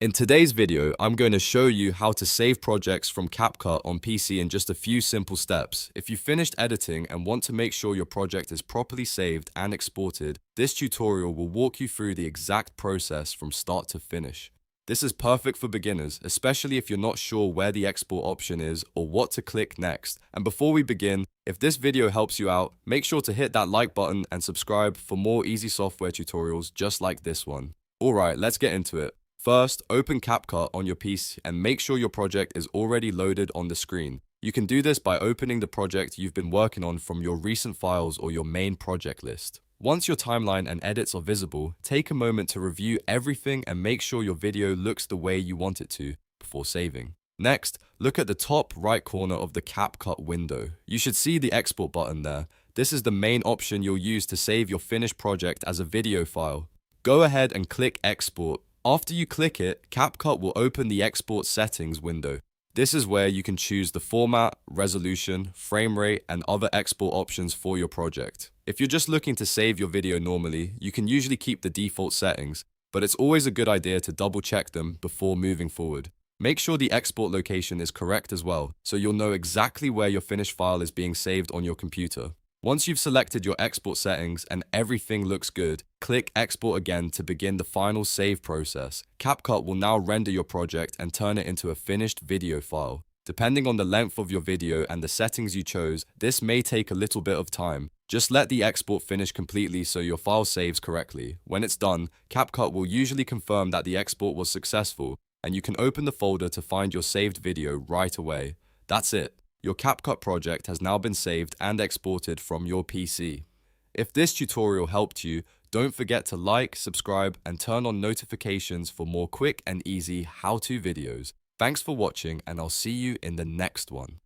In today's video, I'm going to show you how to save projects from CapCut on PC in just a few simple steps. If you finished editing and want to make sure your project is properly saved and exported, this tutorial will walk you through the exact process from start to finish. This is perfect for beginners, especially if you're not sure where the export option is or what to click next. And before we begin, if this video helps you out, make sure to hit that like button and subscribe for more easy software tutorials just like this one. Alright, let's get into it. First, open CapCut on your PC and make sure your project is already loaded on the screen. You can do this by opening the project you've been working on from your recent files or your main project list. Once your timeline and edits are visible, take a moment to review everything and make sure your video looks the way you want it to before saving. Next, look at the top right corner of the CapCut window. You should see the export button there. This is the main option you'll use to save your finished project as a video file. Go ahead and click Export. After you click it, CapCut will open the Export Settings window. This is where you can choose the format, resolution, frame rate, and other export options for your project. If you're just looking to save your video normally, you can usually keep the default settings, but it's always a good idea to double check them before moving forward. Make sure the export location is correct as well, so you'll know exactly where your finished file is being saved on your computer. Once you've selected your export settings and everything looks good, click Export again to begin the final save process. CapCut will now render your project and turn it into a finished video file. Depending on the length of your video and the settings you chose, this may take a little bit of time. Just let the export finish completely so your file saves correctly. When it's done, CapCut will usually confirm that the export was successful, and you can open the folder to find your saved video right away. That's it. Your CapCut project has now been saved and exported from your PC. If this tutorial helped you, don't forget to like, subscribe, and turn on notifications for more quick and easy how-to videos. Thanks for watching, and I'll see you in the next one.